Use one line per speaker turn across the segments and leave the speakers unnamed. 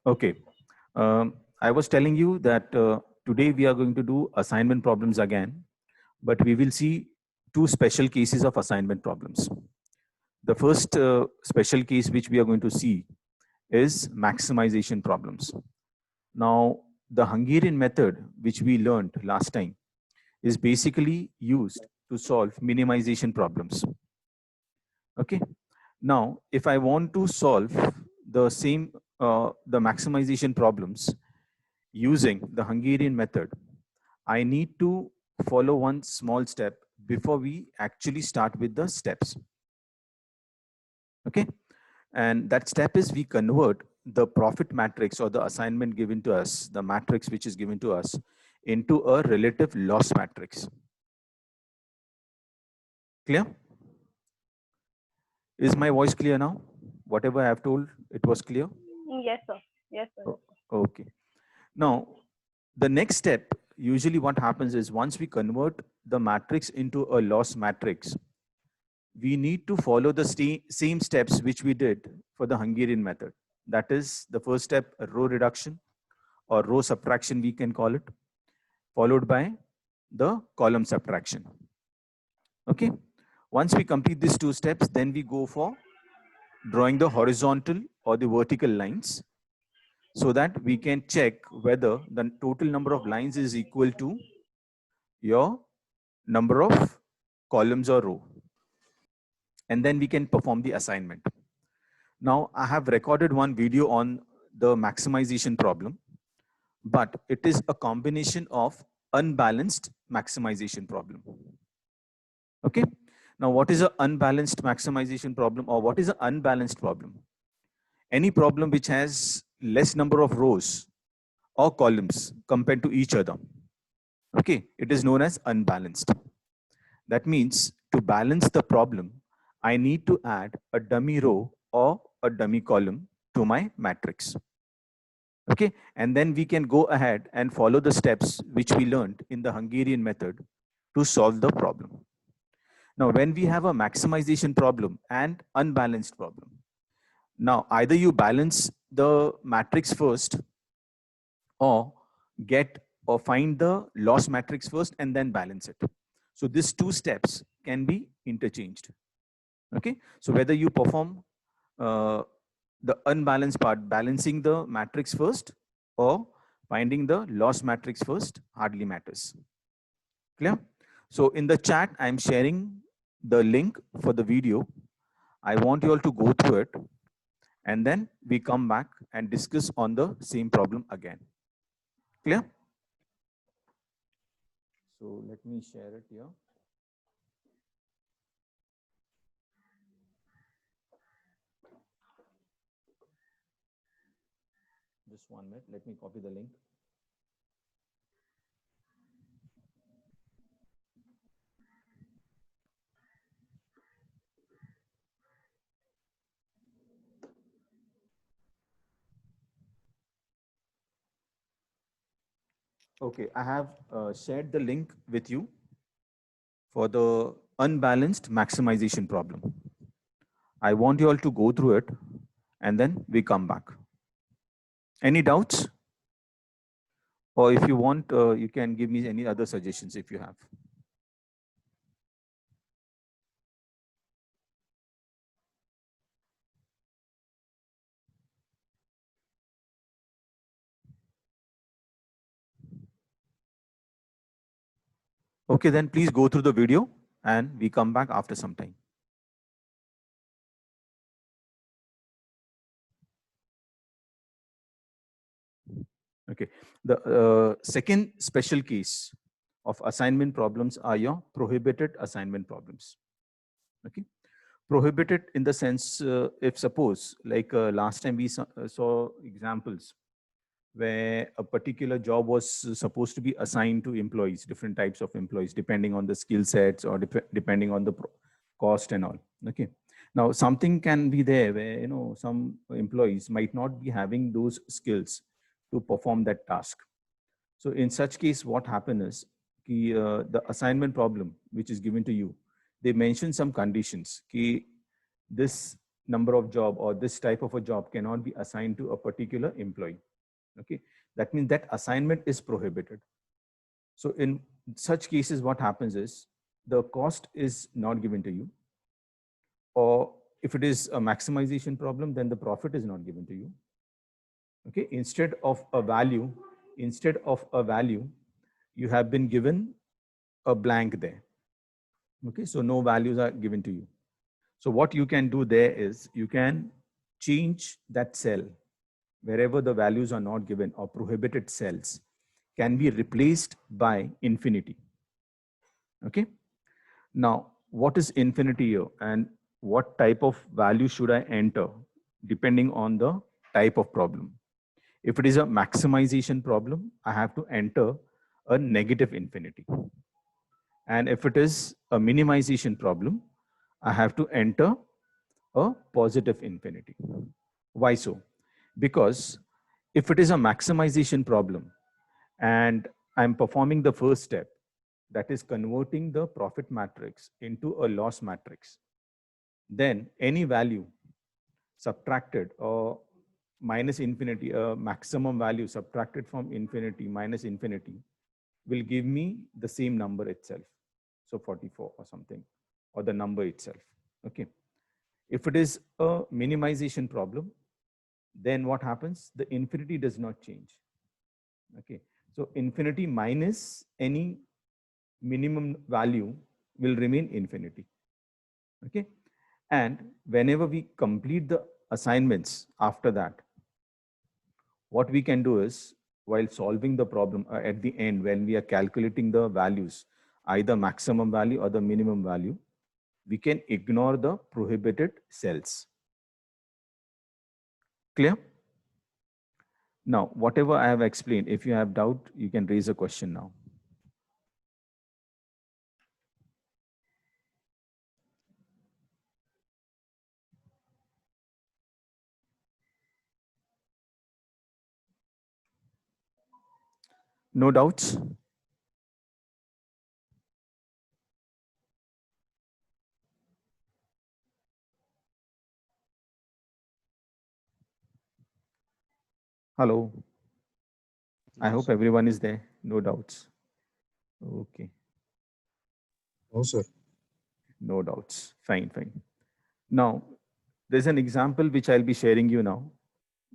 Okay. I was telling you that today we are going to do assignment problems again, but we will see two special cases of assignment problems. The first special case which we are going to see is maximization problems. Now, the Hungarian method, which we learned last time, is basically used to solve minimization problems. Okay. Now, if I want to solve the maximization problems using the Hungarian method, I need to follow one small step before we actually start with the steps. Okay. And that step is we convert the profit matrix or the assignment given to us, the matrix which is given to us, into a relative loss matrix. Clear? Is my voice clear now? Whatever I have told, it was clear?
Yes, sir. Yes, sir.
Okay. Now, the next step, usually what happens is once we convert the matrix into a loss matrix, we need to follow the same steps which we did for the Hungarian method. That is the first step, row reduction or row subtraction, we can call it, followed by the column subtraction. Okay. Once we complete these two steps, then we go for drawing the horizontal or the vertical lines so that we can check whether the total number of lines is equal to your number of columns or row. And then we can perform the assignment. Now, I have recorded one video on the maximization problem, but it is a combination of unbalanced maximization problem. Okay. Now, what is an unbalanced maximization problem, or what is an unbalanced problem? Any problem which has less number of rows or columns compared to each other. Okay, it is known as unbalanced. That means to balance the problem, I need to add a dummy row or a dummy column to my matrix. Okay, and then we can go ahead and follow the steps which we learned in the Hungarian method to solve the problem. Now, when we have a maximization problem and unbalanced problem, now either you balance the matrix first or find the loss matrix first and then balance it. So these two steps can be interchanged. Okay, so whether you perform the unbalanced part, balancing the matrix first, or finding the loss matrix first, hardly matters. Clear? So in the chat, I'm sharing the link for the video. I want you all to go through it, and then we come back and discuss on the same problem again. Clear? So let me share it here. Just 1 minute. Let me copy the link. Okay, I have shared the link with you for the unbalanced maximization problem. I want you all to go through it and then we come back. Any doubts? Or if you want, you can give me any other suggestions if you have. Okay, then please go through the video and we come back after some time. Okay, the second special case of assignment problems are your prohibited assignment problems. Okay, prohibited in the sense, if suppose like last time we saw examples where a particular job was supposed to be assigned to employees, different types of employees, depending on the skill sets or depending on the cost and all. Okay. Now, something can be there where, you know, some employees might not be having those skills to perform that task. So in such case, what happens is the assignment problem, which is given to you, they mention some conditions. This number of job or this type of a job cannot be assigned to a particular employee. Okay, that means that assignment is prohibited. So in such cases, what happens is the cost is not given to you, or if it is a maximization problem, then the profit is not given to you. Okay, instead of a value, you have been given a blank there. Okay, so no values are given to you. So what you can do there is you can change that cell wherever the values are not given or prohibited cells can be replaced by infinity. Okay. Now, what is infinity here and what type of value should I enter depending on the type of problem? If it is a maximization problem, I have to enter a negative infinity. And if it is a minimization problem, I have to enter a positive infinity. Why so? Because if it is a maximization problem and I'm performing the first step, that is converting the profit matrix into a loss matrix, then any value subtracted or minus infinity, a maximum value subtracted from infinity minus infinity will give me the same number itself. So 44 or something, or the number itself. Okay. If it is a minimization problem, then what happens? The infinity does not change. Okay. So infinity minus any minimum value will remain infinity. Okay. And whenever we complete the assignments after that, what we can do is, while solving the problem at the end, when we are calculating the values, either maximum value or the minimum value, we can ignore the prohibited cells. Clear? Now, whatever I have explained, if you have doubt, you can raise a question now. No doubts? Hello. I hope everyone is there. No doubts. Okay.
No, sir.
No doubts. Fine, fine. Now, there's an example which I'll be sharing you now,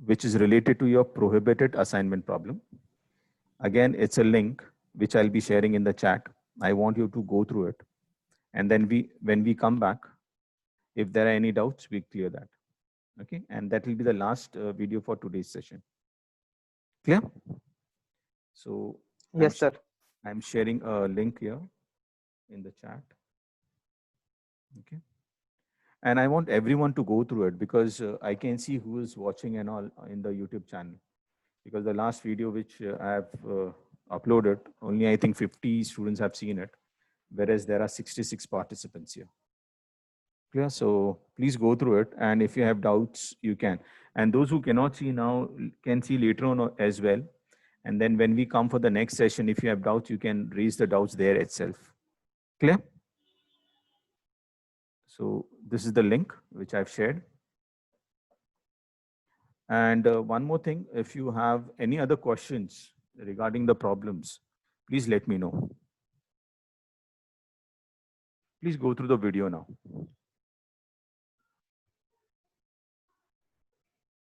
which is related to your prohibited assignment problem. Again, it's a link which I'll be sharing in the chat. I want you to go through it. And then when we come back, if there are any doubts, we clear that. Okay. And that will be the last video for today's session. Clear? So
yes, sir.
I'm sharing a link here in the chat. Okay. And I want everyone to go through it because I can see who is watching and all in the YouTube channel. Because the last video which I have uploaded, only I think 50 students have seen it, whereas there are 66 participants here. Clear? So please go through it. And if you have doubts, you can. And those who cannot see now can see later on as well. And then when we come for the next session, if you have doubts, you can raise the doubts there itself. Clear? So this is the link which I've shared. And one more thing, if you have any other questions regarding the problems, please let me know. Please go through the video now.